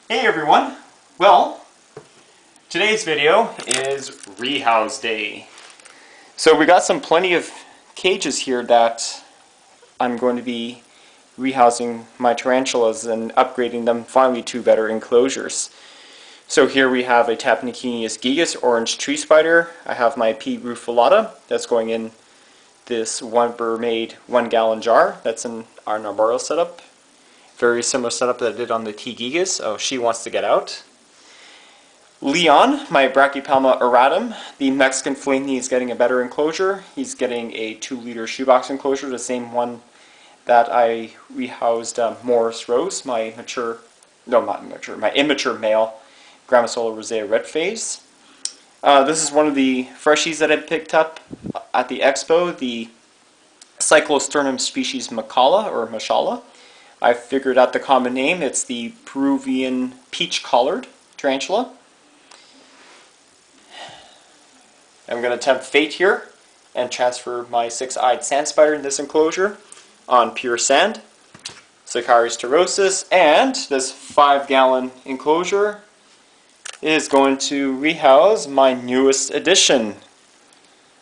Hey everyone! Well, today's video is Rehouse Day. So we got plenty of cages here that I'm going to be rehousing my tarantulas and upgrading them finally to better enclosures. So here we have a Tapinauchenius gigas orange tree spider. I have my P. rufilata that's going in this Weber-made 1 gallon jar. That's in our arboreal setup. Very similar setup that I did on the T. gigas. Oh, she wants to get out. Leon, my Brachypelma auratum, the Mexican flamey, is getting a better enclosure. He's getting a 2-liter shoebox enclosure, the same one that I rehoused Morris Rose, my immature male Gramisola rosea red phase. This is one of the freshies that I picked up at the expo, the Cyclosternum species Machalla, or Machalla. I figured out the common name. It's the Peruvian peach-collared tarantula. I'm going to attempt fate here and transfer my 6-eyed sand spider in this enclosure on pure sand, Sicarius terrosus, and this 5-gallon enclosure is going to rehouse my newest addition,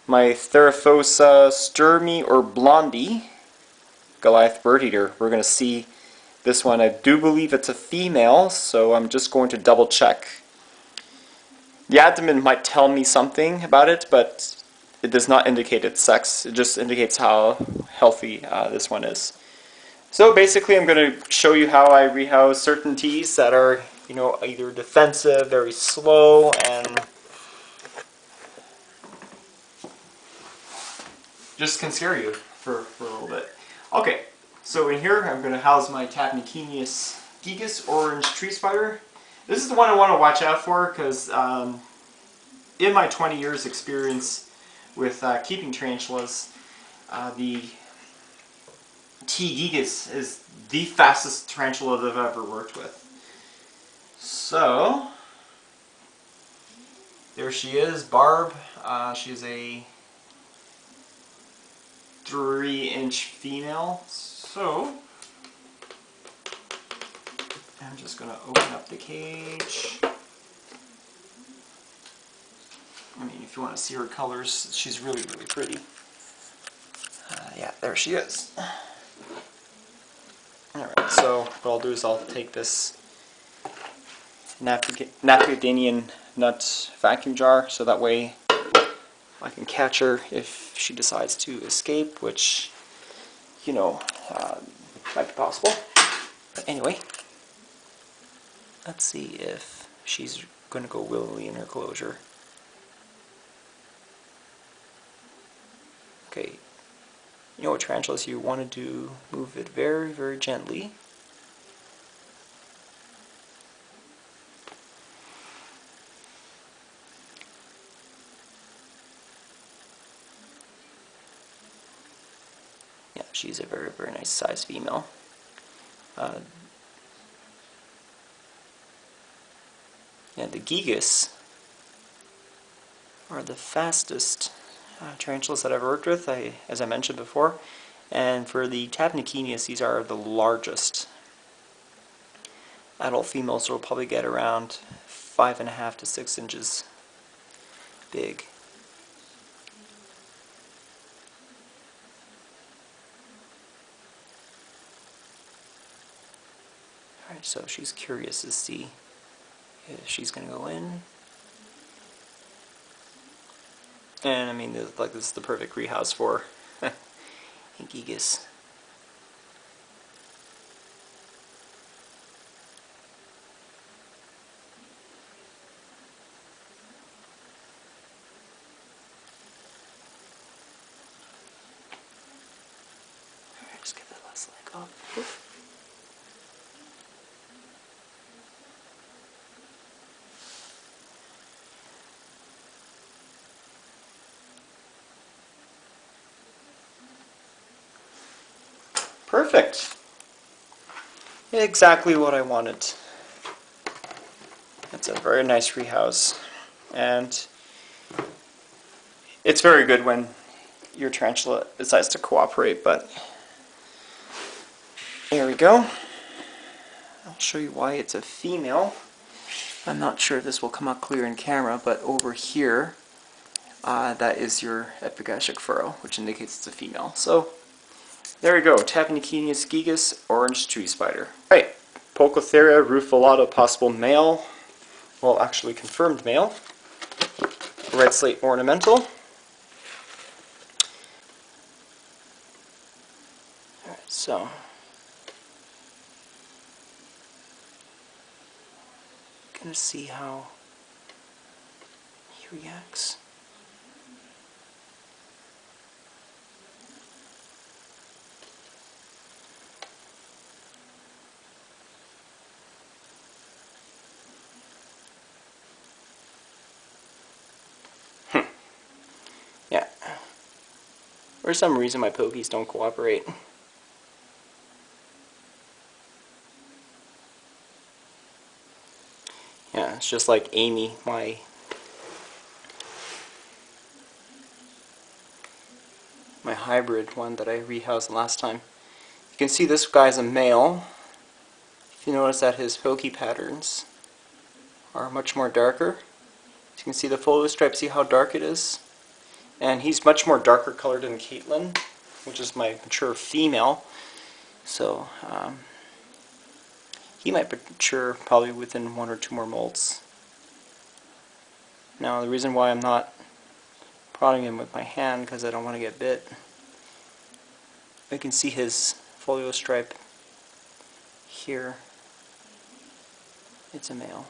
my Theraphosa stirmi or blondie Goliath bird eater. We're going to see this one. I do believe it's a female, so I'm just going to double check. The abdomen might tell me something about it, but it does not indicate its sex. It just indicates how healthy this one is. So basically I'm going to show you how I rehouse certain teas that are, either defensive, very slow, and just can scare you for a little bit. Okay, so in here I'm going to house my Tapinauchenius gigas orange tree spider. This is the one I want to watch out for because in my 20 years experience with keeping tarantulas, the T. gigas is the fastest tarantula that I've ever worked with. So, there she is, Barb. She's a 3-inch female. So, I'm just going to open up the cage. I mean, if you want to see her colors, she's really, really pretty. Yeah, there she is. Alright, so what I'll do is I'll take this Naphtalian nut vacuum jar, so that way I can catch her if she decides to escape, which, might be possible. But anyway, let's see if she's going to go willingly in her closure. Okay, you know what tarantulas, you want to do, move it very, very gently. Yeah, she's a very, very nice size female. Yeah, the gigas are the fastest tarantulas that I've worked with, as I mentioned before. And for the Tapinauchenius, these are the largest. Adult females will probably get around 5.5 to 6 inches big. Alright, so she's curious to see if she's going to go in. And I mean, this is the perfect rehouse for gigas. Alright, just get that last leg off. Oof. Perfect. Exactly what I wanted. It's a very nice rehouse, and it's very good when your tarantula decides to cooperate, but there we go. I'll show you why it's a female. I'm not sure if this will come out clear in camera, but over here, that is your epigastric furrow, which indicates it's a female. So, there you go, Tapinauchenius gigas, orange tree spider. Right, Poecilotheria rufilata, possible male. Well, actually confirmed male. Red Slate Ornamental. Alright, so gonna see how he reacts. Yeah. For some reason my pokies don't cooperate. Yeah, it's just like Amy, my hybrid one that I rehoused last time. You can see this guy's a male. If you notice that his pokey patterns are much more darker. You can see the folio stripe, see how dark it is? And he's much more darker colored than Caitlin, which is my mature female. So, he might mature probably within 1 or 2 more molts. Now, the reason why I'm not prodding him with my hand, because I don't want to get bit, you can see his folio stripe here. It's a male.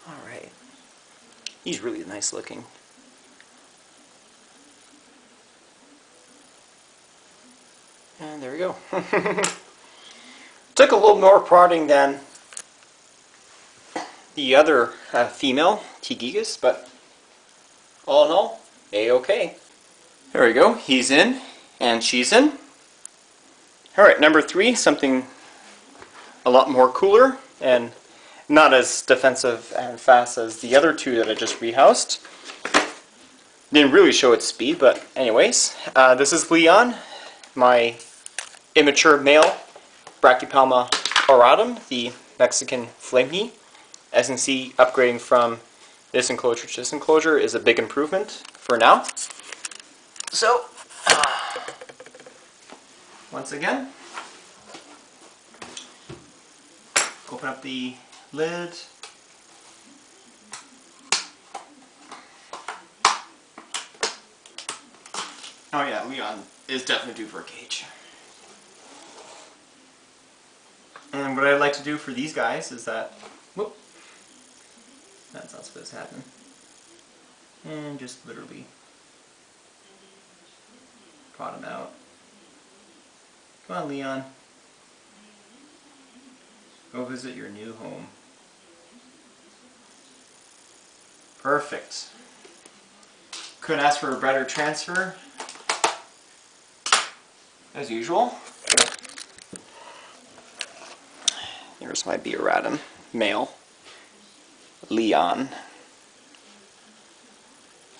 Alright. He's really nice looking. And there we go. Took a little more prodding than the other female, T. gigas, but all in all, A-okay. There we go. He's in, and she's in. Alright, number 3, something a lot more cooler, and not as defensive and fast as the other 2 that I just rehoused. Didn't really show its speed, but anyways. This is Leon, my immature male Brachypelma auratum, the Mexican flamey. As you can see, upgrading from this enclosure to this enclosure is a big improvement for now. So, once again, open up the lid. Oh yeah, Leon is definitely due for a cage. And what I'd like to do for these guys is that, whoop, that's not supposed to happen. And just literally prod him out. Come on, Leon. Go visit your new home. Perfect. Couldn't ask for a better transfer, as usual. Here's my auratum male, Leon.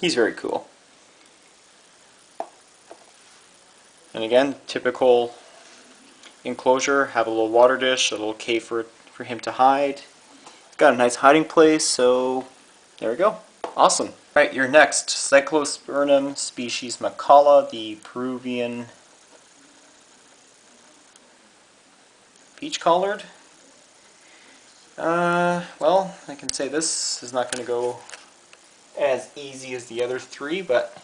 He's very cool. And again, typical enclosure, have a little water dish, a little cave for him to hide. Got a nice hiding place, so there we go. Awesome. Alright, your next Cyclosternum species Machalla, the Peruvian peach collared. Well, I can say this is not going to go as easy as the other 3, but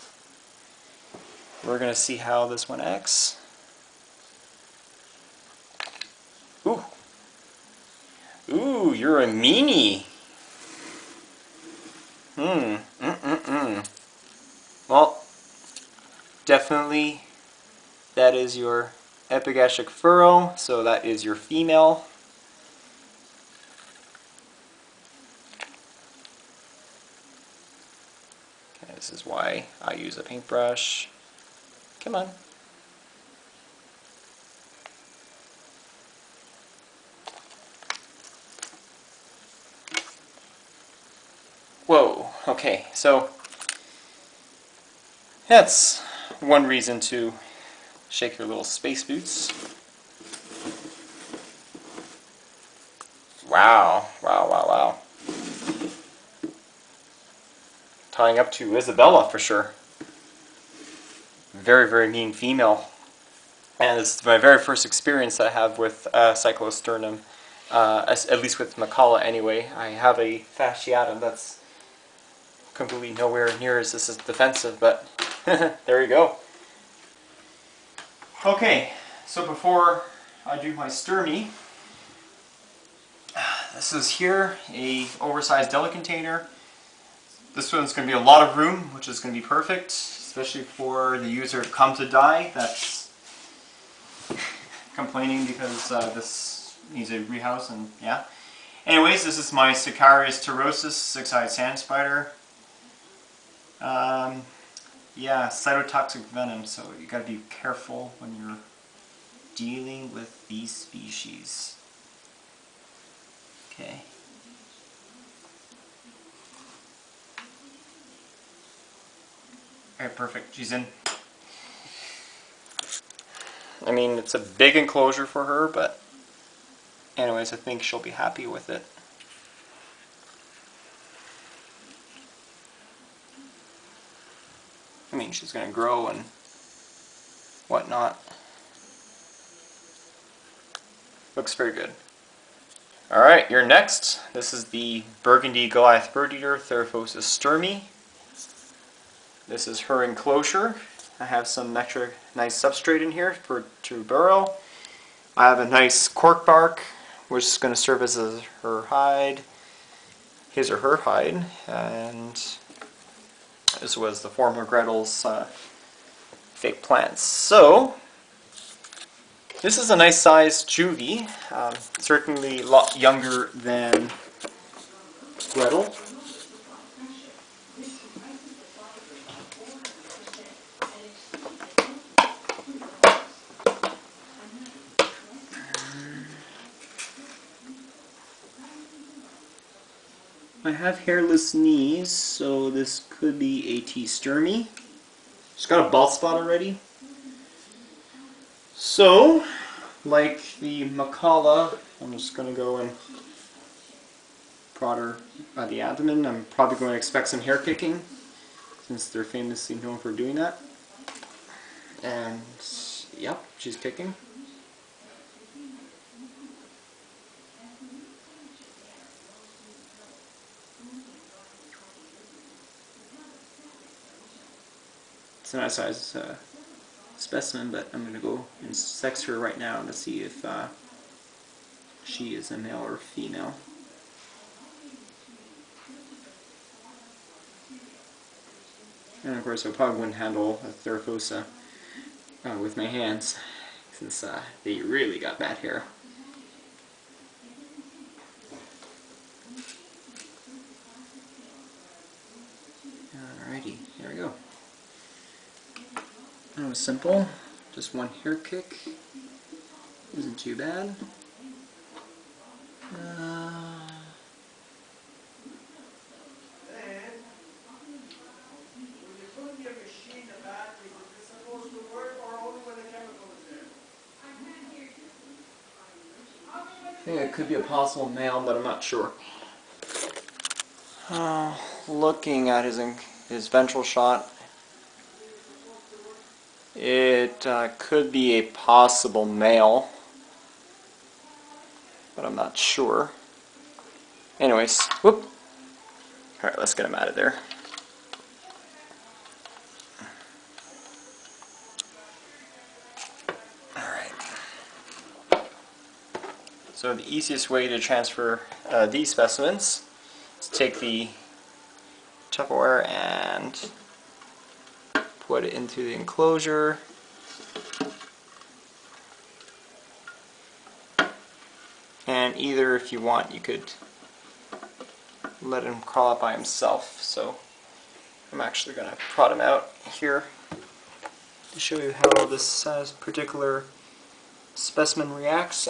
we're going to see how this one acts. Ooh. Ooh, you're a meanie. Well, definitely that is your epigastric furrow, so that is your female. Okay, this is why I use a paintbrush. Come on. Whoa. Okay, so that's one reason to shake your little space boots. Wow, wow, wow, wow. Tying up to Isabella for sure. Very, very mean female. And this is my very first experience I have with Cyclosternum, at least with Machalla anyway. I have a fasciata that's completely nowhere near as this is defensive, but there you go. Okay, so before I do my stirmi, this is here a oversized deli container. This one's going to be a lot of room, which is going to be perfect, especially for the user come to die that's complaining because this needs a rehouse, and yeah. Anyways, this is my Sicarius terrosus, six-eyed sand spider. Yeah, cytotoxic venom, so you gotta be careful when you're dealing with these species. Okay. Alright, perfect. She's in. I mean, it's a big enclosure for her, but anyways, I think she'll be happy with it. I mean, she's going to grow and whatnot. Looks very good. Alright, you're next. This is the Burgundy Goliath bird eater, Theraphosa stirmi. This is her enclosure. I have some extra nice substrate in here to burrow. I have a nice cork bark, which is going to serve as her hide, his or her hide, and this was the former Gretel's fake plants. So, this is a nice sized juvie, certainly a lot younger than Gretel. I have hairless knees, so this could be a T stirmi. She's got a bald spot already. So, like the Machalla, I'm just going to go and prod her by the abdomen. I'm probably going to expect some hair kicking, since they're famously known for doing that. And, yep, she's kicking. It's a nice size specimen, but I'm going to go and sex her right now to see if she is a male or female. And of course I probably wouldn't handle a Theraphosa with my hands, since they really got bad hair. Alrighty, there we go. That was simple. Just one hair kick. Isn't too bad. I think it could be a possible male, but I'm not sure. Looking at his ventral shot, it could be a possible male, but I'm not sure. Anyways, whoop. Alright, let's get him out of there. Alright. So the easiest way to transfer these specimens is to take the Tupperware and put it into the enclosure. And either, if you want, you could let him crawl out by himself. So I'm actually going to prod him out here to show you how this particular specimen reacts.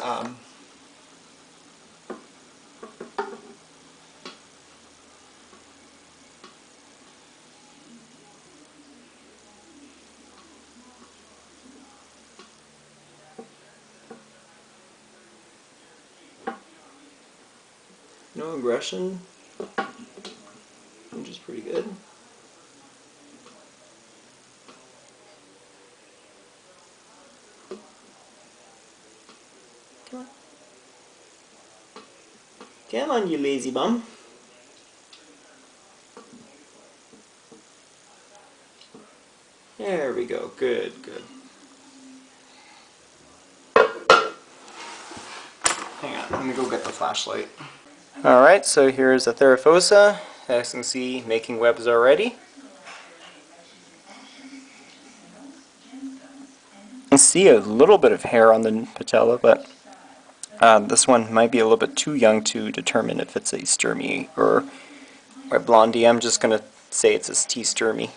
No aggression, which is pretty good. Come on. Come on, you lazy bum. There we go. Good, good. Hang on, let me go get the flashlight. Alright, so here's a Theraphosa. As you can see, making webs already. You can see a little bit of hair on the patella, but this one might be a little bit too young to determine if it's a stirmi or a blondie. I'm just going to say it's a T stirmi.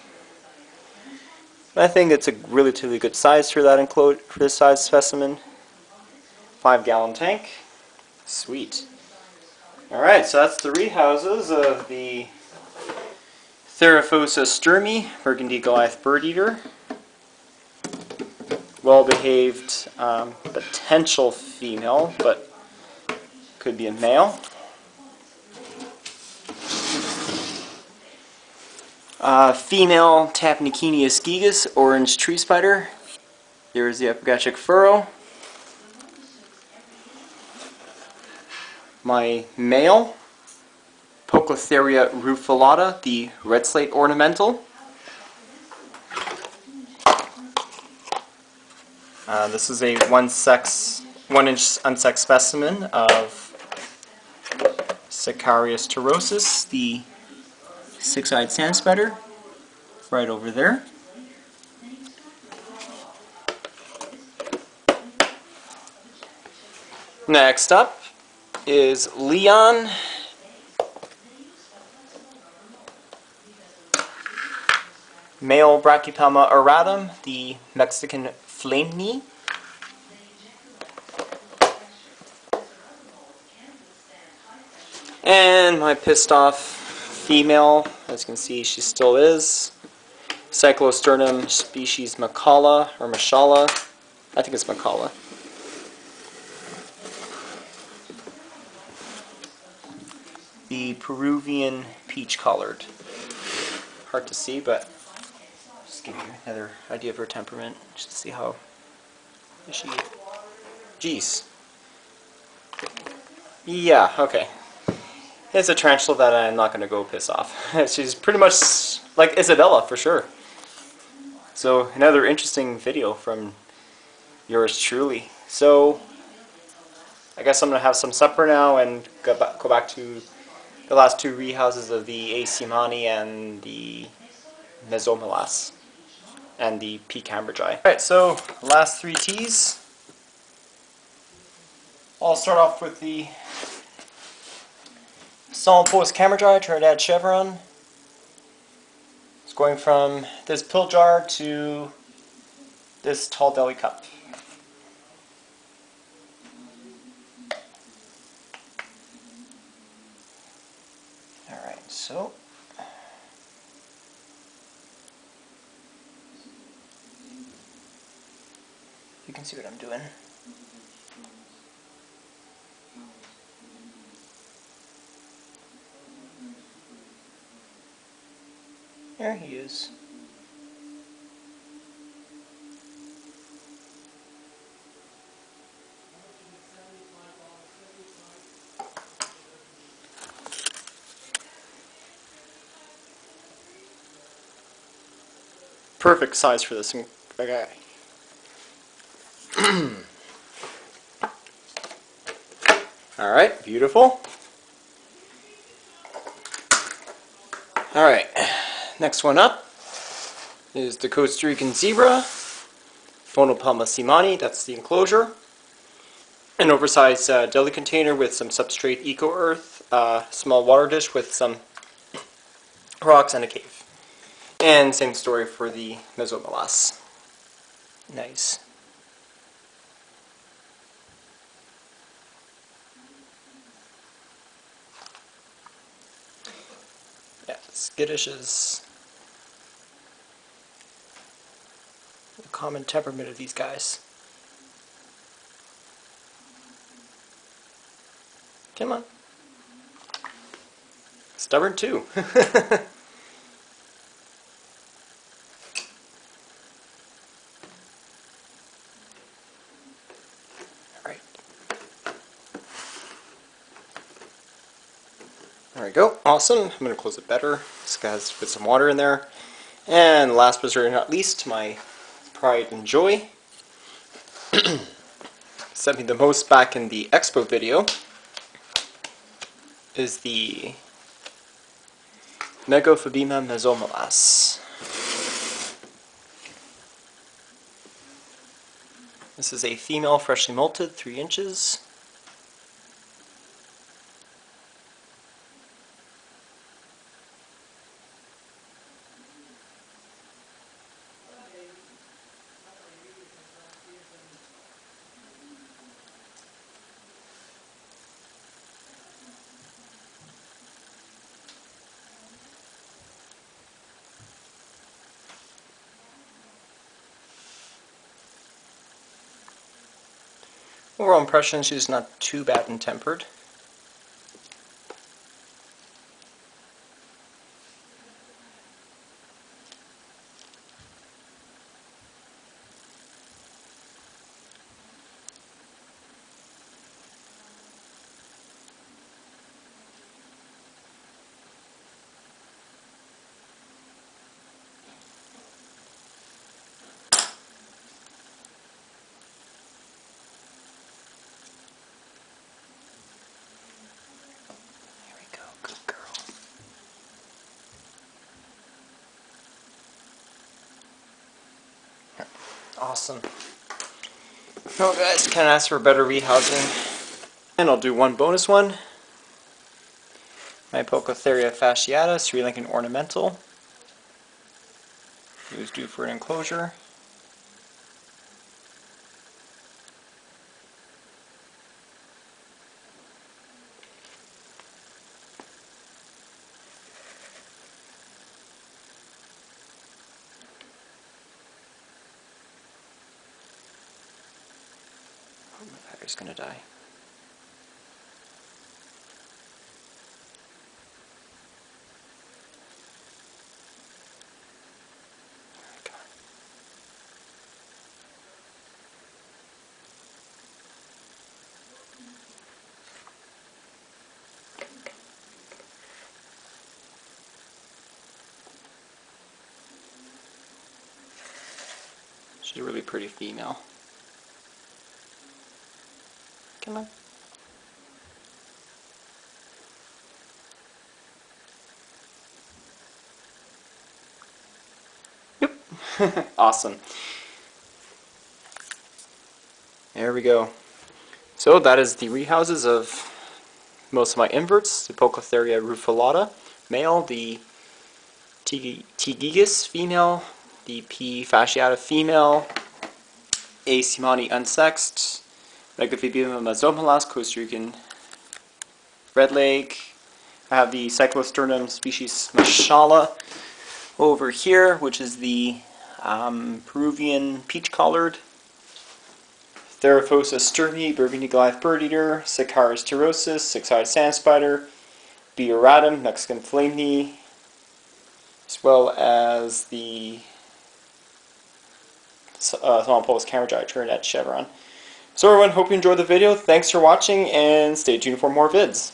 I think it's a relatively good size for that for this size specimen. 5-gallon tank. Sweet. Alright, so that's the rehouses of the Theraphosa stirmi, Burgundy Goliath bird eater. Well-behaved potential female, but could be a male. Female Tapinauchenius gigas, orange tree spider. Here's the epigastric furrow. My male, Poecilotheria rufilata, the red slate ornamental. This is a 1-inch unsexed specimen of Sicarius terrosus, the 6-eyed sand spider, right over there. Next up is Leon. Male Brachypelma auratum, the Mexican flame knee. And my pissed off female, as you can see she still is. Cyclosternum species Machalla, or Machalla. I think it's Machalla. The Peruvian peach collared. Hard to see, but just give you another idea of her temperament, just to see how is she. Jeez. Yeah, okay. It's a tarantula that I'm not going to go piss off. She's pretty much like Isabella, for sure. So, another interesting video from yours truly. So, I guess I'm going to have some supper now and go back to the last two rehouses of the seemanni and the mesomelas and the P. cambridgei. Alright, so last three teas. I'll start off with the Psalmopoeus cambridgei, Trinidad Chevron. It's going from this pill jar to this tall deli cup. Alright, so you can see what I'm doing. There he is. Perfect size for this guy. Alright, beautiful. Alright, next one up is the Costa Rican zebra, Aphonopelma seemanni, that's the enclosure. An oversized deli container with some substrate eco-earth, small water dish with some rocks and a cave. And same story for the mesomelas. Nice. Yeah, skittish is the common temperament of these guys. Come on. stubborn too. Alright. There we go. Awesome. I'm going to close it better. This guy's put some water in there. And last but certainly not least, my pride and joy. Sent me the most back in the expo video is the Megaphobema mesomelas. This is a female freshly molted, 3 inches. Overall impression, she's not too bad and tempered. Awesome. No, guys, can't ask for better rehousing. And I'll do one bonus one. My Poecilotheria fasciata, Lankan Ornamental. It was due for an enclosure. Oh, my battery's gonna die. She's a really pretty female. Come on. Yep. Awesome. There we go. So that is the rehouses of most of my inverts. The Poecilotheria rufilata, male, the T. gigas, female, the P. fasciata, female, A. seemanni unsexed, Megaphobema mesomelas, Costa Rican Red Leg. I have the Cyclosternum species Machalla over here, which is the Peruvian peach-collared, Theraphosa stirmi, Burgundy Goliath bird eater, Sicarius terrosus, six-eyed sand spider, auratum, Mexican flame knee, as well as the Psalmopoeus cambridgei, Trinidad Chevron. So everyone, hope you enjoyed the video. Thanks for watching, and stay tuned for more vids.